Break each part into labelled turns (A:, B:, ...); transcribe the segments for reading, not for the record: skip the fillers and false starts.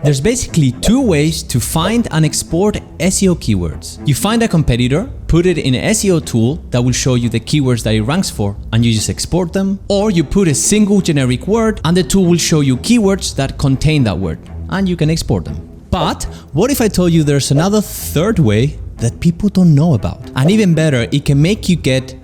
A: There's basically two ways to find and export SEO keywords. You find a competitor, put it in an SEO tool that will show you the keywords that it ranks for, and you just export them. Or you put a single generic word and the tool will show you keywords that contain that word, and you can export them. But what if I told you there's another third way that people don't know about? And even better, it can make you get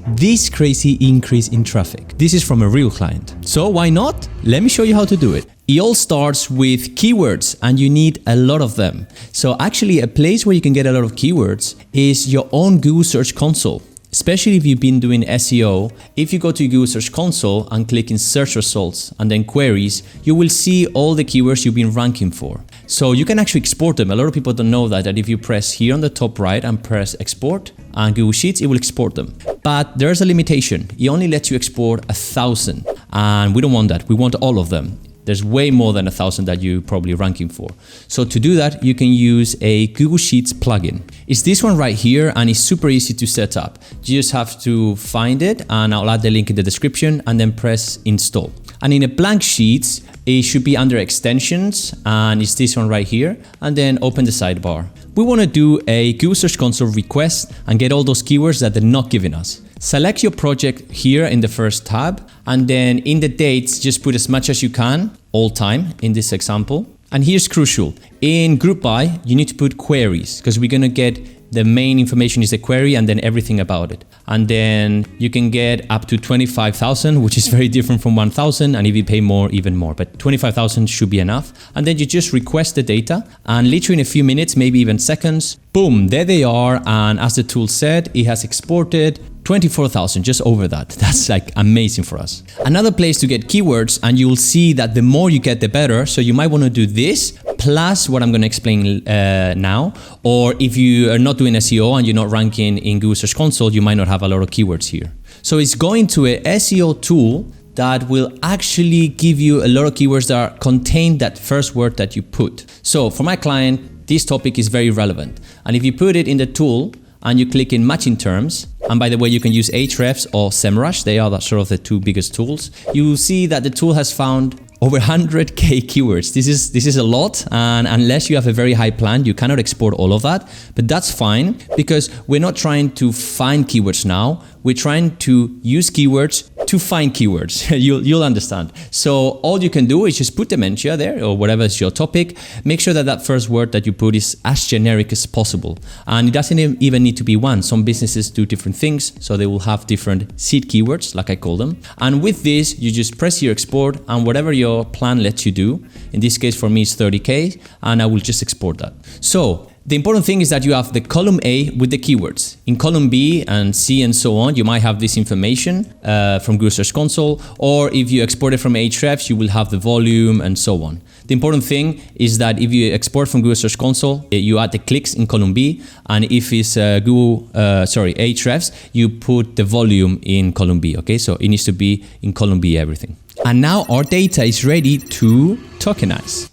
A: this crazy increase in traffic. This is from a real client. So why not? Let me show you how to do it. It all starts with keywords, and you need a lot of them. So actually a place where you can get a lot of keywords is your own Google Search Console. Especially if you've been doing SEO, if you go to Google Search Console and click in search results and then queries, you will see all the keywords you've been ranking for. So you can actually export them. A lot of people don't know that if you press here on the top right and press export and Google Sheets, it will export them. But there's a limitation. It only lets you export 1,000, and we don't want that. We want all of them. There's way more than 1,000 that you're probably ranking for. So to do that, you can use a Google Sheets plugin. It's this one right here, and it's super easy to set up. You just have to find it, and I'll add the link in the description, and then press install. And in a blank Sheets, it should be under extensions, and it's this one right here, and then open the sidebar. We want to do a Google Search Console request and get all those keywords that they're not giving us. Select your project here in the first tab, and then in the dates, just put as much as you can, all time in this example. And here's crucial. In group by, you need to put queries, because we're going to get the main information is the query and then everything about it. And then you can get up to 25,000, which is very different from 1,000. And if you pay more, even more, but 25,000 should be enough. And then you just request the data, and literally in a few minutes, maybe even seconds, boom, there they are. And as the tool said, it has exported 24,000, just over that. That's like amazing for us. Another place to get keywords, and you'll see that the more you get, the better. So you might want to do this plus what I'm going to explain now. Or if you are not doing SEO and you're not ranking in Google Search Console, you might not have a lot of keywords here. So it's going to a SEO tool that will actually give you a lot of keywords that contain that first word that you put. So for my client, this topic is very relevant. And if you put it in the tool and you click in matching terms, and by the way, you can use Ahrefs or SEMrush, they are sort of the two biggest tools, you will see that the tool has found over 100K keywords. This is a lot, and unless you have a very high plan, you cannot export all of that, but that's fine because we're not trying to find keywords now. We're trying to use keywords to find keywords. You'll understand. So all you can do is just put dementia there or whatever is your topic. Make sure that that first word that you put is as generic as possible. And it doesn't even need to be one. Some businesses do different things, so they will have different seed keywords, like I call them. And with this, you just press here export, and whatever your plan lets you do. In this case, for me, it's 30K, and I will just export that. So the important thing is that you have the column A with the keywords. In column B and C and so on, you might have this information from Google Search Console, or if you export it from Ahrefs, you will have the volume and so on. The important thing is that if you export from Google Search Console, you add the clicks in column B, and if it's Ahrefs, you put the volume in column B. Okay, so it needs to be in column B everything. And now our data is ready to tokenize.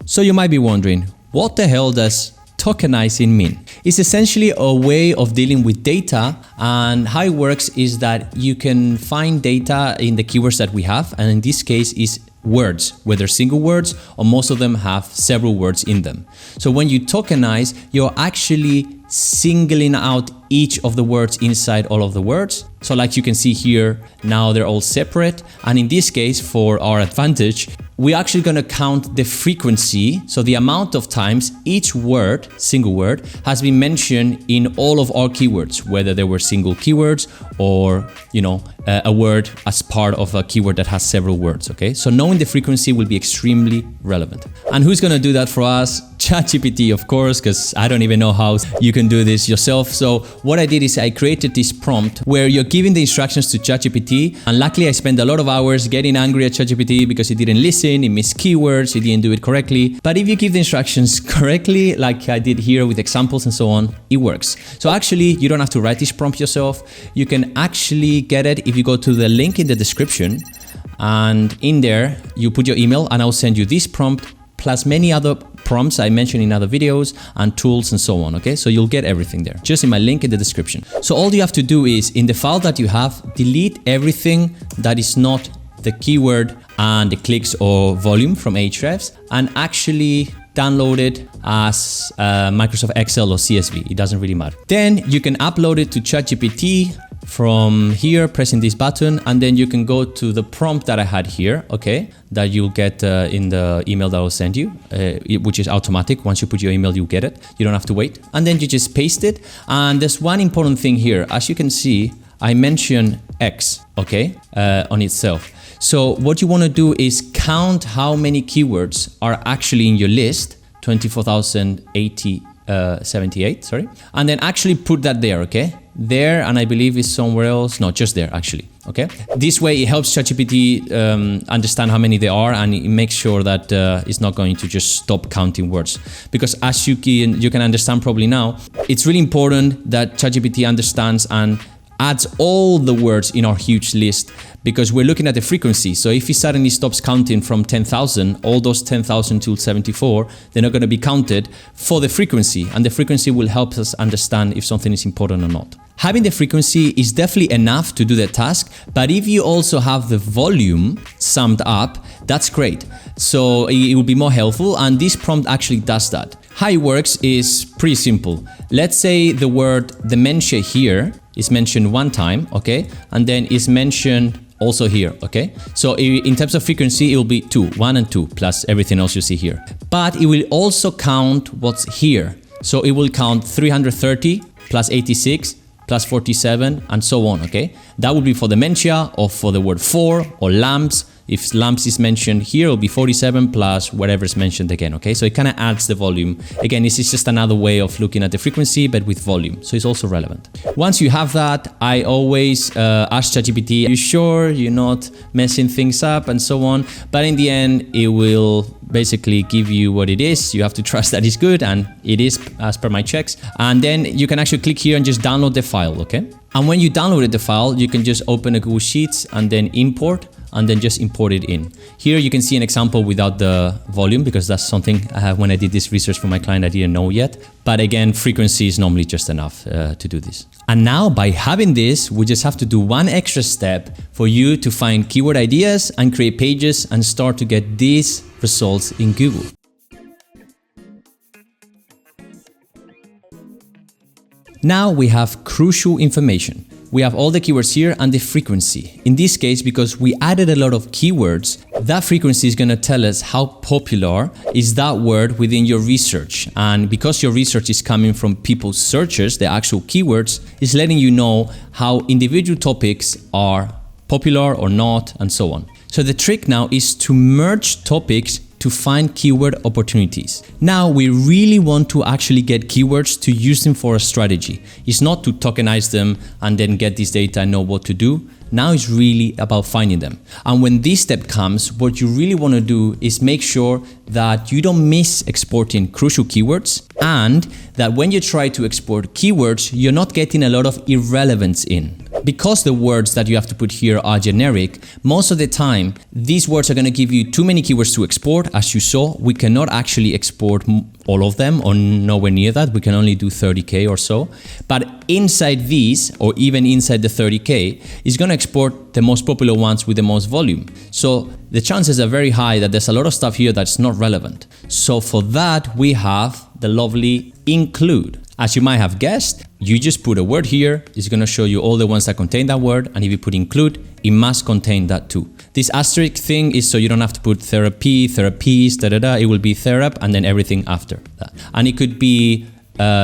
A: So you might be wondering, what the hell does tokenizing mean? It's essentially a way of dealing with data, and how it works is that you can find data in the keywords that we have, and in this case is words, whether single words or most of them have several words in them. So when you tokenize, you're actually singling out each of the words inside all of the words. So like you can see here, now they're all separate. And in this case, for our advantage, we're actually going to count the frequency. So the amount of times each word, single word, has been mentioned in all of our keywords, whether they were single keywords or, a word as part of a keyword that has several words. Okay. So knowing the frequency will be extremely relevant. And who's going to do that for us? ChatGPT, of course, because I don't even know how you can do this yourself. So what I did is I created this prompt where you're giving the instructions to ChatGPT, and luckily I spent a lot of hours getting angry at ChatGPT because it didn't listen, it missed keywords, it didn't do it correctly. But if you give the instructions correctly, like I did here with examples and so on, it works. So actually, you don't have to write this prompt yourself. You can actually get it if you go to the link in the description, and in there you put your email, and I'll send you this prompt plus many other prompts I mentioned in other videos and tools and so on. Okay, so you'll get everything there just in my link in the description. So all you have to do is, in the file that you have, delete everything that is not the keyword and the clicks or volume from Ahrefs and actually download it as Microsoft Excel or CSV. It doesn't really matter. Then you can upload it to ChatGPT from here, pressing this button, and then you can go to the prompt that I had here, okay, that you'll get in the email that I'll send you, which is automatic. Once you put your email, you get it. You don't have to wait. And then you just paste it. And there's one important thing here. As you can see, I mention X, okay, on itself. So what you want to do is count how many keywords are actually in your list, 24,078, sorry, and then actually put that there, okay? There, and I believe it's somewhere else. No, just there actually, okay? This way it helps ChatGPT understand how many there are, and it makes sure that it's not going to just stop counting words. Because as you can understand probably now, it's really important that ChatGPT understands and adds all the words in our huge list, because we're looking at the frequency. So if he suddenly stops counting from 10,000, all those 10,000 to 74, they're not going to be counted for the frequency, and the frequency will help us understand if something is important or not. Having the frequency is definitely enough to do the task, but if you also have the volume summed up, that's great. So it will be more helpful, and this prompt actually does that. How it works is pretty simple. Let's say the word dementia here is mentioned one time, okay, and then is mentioned also here, okay? So in terms of frequency, it will be 2, 1 and 2, plus everything else you see here. But it will also count what's here. So it will count 330 plus 86 plus 47 and so on, okay? That would be for dementia, or for the word for, or lamps. If lamps is mentioned here, it will be 47 plus whatever is mentioned again, okay? So it kind of adds the volume. Again, this is just another way of looking at the frequency, but with volume. So it's also relevant. Once you have that, I always ask ChatGPT, are you sure you're not messing things up and so on? But in the end, it will basically give you what it is. You have to trust that it's good, and it is as per my checks. And then you can actually click here and just download the file, okay? And when you downloaded the file, you can just open a Google Sheets and then import, and then just import it in. Here you can see an example without the volume, because that's something when I did this research for my client I didn't know yet. But again, frequency is normally just enough to do this. And now by having this, we just have to do one extra step for you to find keyword ideas and create pages and start to get these results in Google. Now we have crucial information. We have all the keywords here and the frequency. In this case, because we added a lot of keywords, that frequency is going to tell us how popular is that word within your research. And because your research is coming from people's searches, the actual keywords, is letting you know how individual topics are popular or not, and so on. So the trick now is to merge topics to find keyword opportunities. Now we really want to actually get keywords to use them for a strategy. It's not to tokenize them and then get this data and know what to do. Now it's really about finding them. And when this step comes, what you really want to do is make sure that you don't miss exporting crucial keywords, and that when you try to export keywords, you're not getting a lot of irrelevance in. Because the words that you have to put here are generic, most of the time, these words are going to give you too many keywords to export. As you saw, we cannot actually export all of them, or nowhere near that. We can only do 30K or so. But inside these, or even inside the 30K, it's going to export the most popular ones with the most volume. So the chances are very high that there's a lot of stuff here that's not relevant. So for that, we have the lovely include. As you might have guessed, you just put a word here, it's going to show you all the ones that contain that word, and if you put include, it must contain that too. This asterisk thing is so you don't have to put therapy, therapies, it will be therap, and then everything after that. And it could be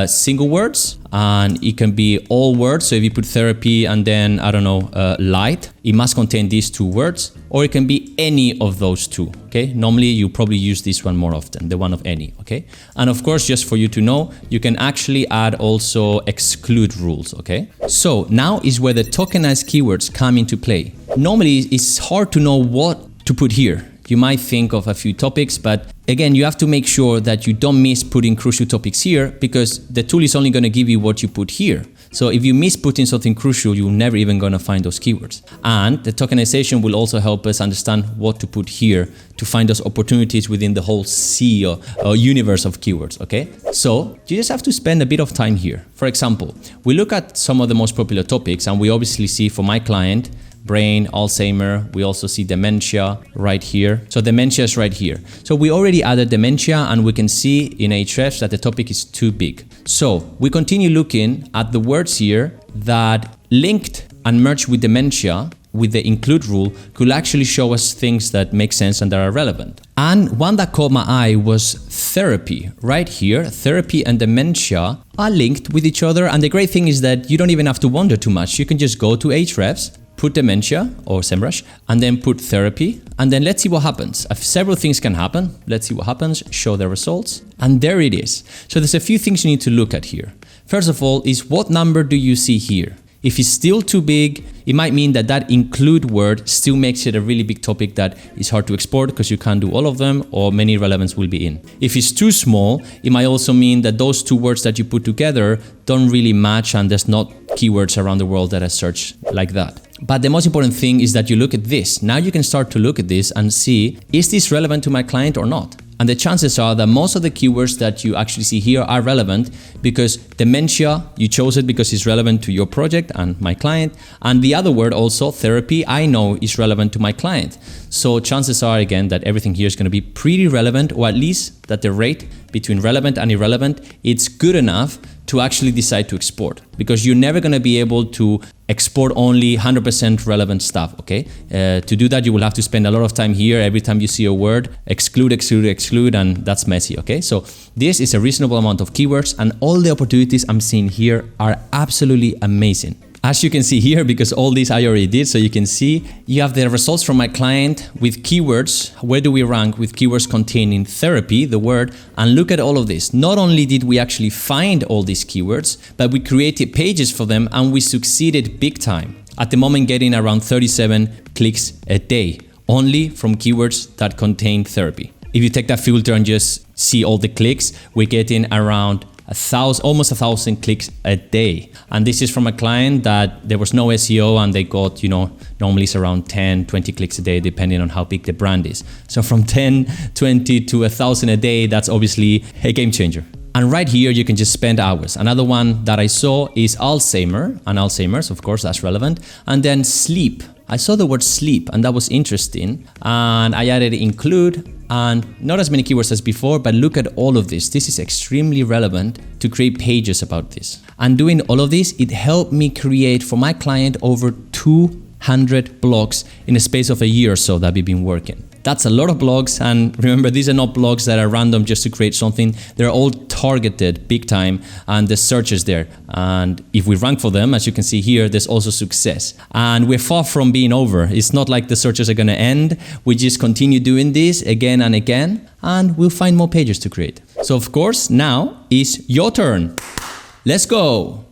A: single words, and it can be all words. So if you put therapy and then, I don't know, light, it must contain these two words, or it can be any of those two, okay? Normally, you probably use this one more often, the one of any, okay? And of course, just for you to know, you can actually add also exclude rules, okay? So now is where the tokenized keywords come into play. Normally, it's hard to know what to put here. You might think of a few topics, but again, you have to make sure that you don't miss putting crucial topics here, because the tool is only going to give you what you put here. So if you miss putting something crucial, you're never even going to find those keywords. And the tokenization will also help us understand what to put here to find those opportunities within the whole SEO or universe of keywords, okay? So you just have to spend a bit of time here. For example, we look at some of the most popular topics, and we obviously see for my client, brain, Alzheimer. We also see dementia right here. So dementia is right here. So we already added dementia, and we can see in Ahrefs that the topic is too big. So we continue looking at the words here that linked and merged with dementia with the include rule could actually show us things that make sense and that are relevant. And one that caught my eye was therapy. Right here, therapy and dementia are linked with each other, and the great thing is that you don't even have to wonder too much. You can just go to Ahrefs, put dementia or SEMrush, and then put therapy, and then let's see what happens. Several things can happen. Let's see what happens, show the results, and there it is. So there's a few things you need to look at here. First of all is, what number do you see here? If it's still too big, it might mean that that include word still makes it a really big topic that is hard to export because you can't do all of them, or many relevance will be in. If it's too small, it might also mean that those two words that you put together don't really match, and there's not keywords around the world that are searched like that. But the most important thing is that you look at this. Now you can start to look at this and see, is this relevant to my client or not? And the chances are that most of the keywords that you actually see here are relevant, because dementia, you chose it because it's relevant to your project and my client. And the other word also, therapy, I know is relevant to my client. So chances are, again, that everything here is going to be pretty relevant, or at least that the rate between relevant and irrelevant, it's good enough to actually decide to export, because you're never going to be able to export only 100% relevant stuff, okay? To do that, you will have to spend a lot of time here. Every time you see a word, exclude, and that's messy, okay? So this is a reasonable amount of keywords, and all the opportunities I'm seeing here are absolutely amazing. As you can see here, because all these I already did, so you can see you have the results from my client with keywords. Where do we rank with keywords containing therapy, the word? And look at all of this. Not only did we actually find all these keywords, but we created pages for them, and we succeeded big time. At the moment, getting around 37 clicks a day, only from keywords that contain therapy. If you take that filter and just see all the clicks, we're getting around almost 1,000 clicks a day. And this is from a client that there was no SEO, and they got, normally it's around 10, 20 clicks a day, depending on how big the brand is. So from 10, 20 to 1,000 a day, that's obviously a game changer. And right here, you can just spend hours. Another one that I saw is Alzheimer, and Alzheimer's, of course, that's relevant. And then sleep. I saw the word sleep, and that was interesting. And I added include, and not as many keywords as before, but look at all of this. This is extremely relevant to create pages about this. And doing all of this, it helped me create for my client over 200 blogs in a space of a year or so that we've been working. That's a lot of blogs, and remember, these are not blogs that are random just to create something. They're all targeted big time, and the search is there. And if we rank for them, as you can see here, there's also success. And we're far from being over. It's not like the searches are going to end. We just continue doing this again and again, and we'll find more pages to create. So of course, now is your turn. Let's go.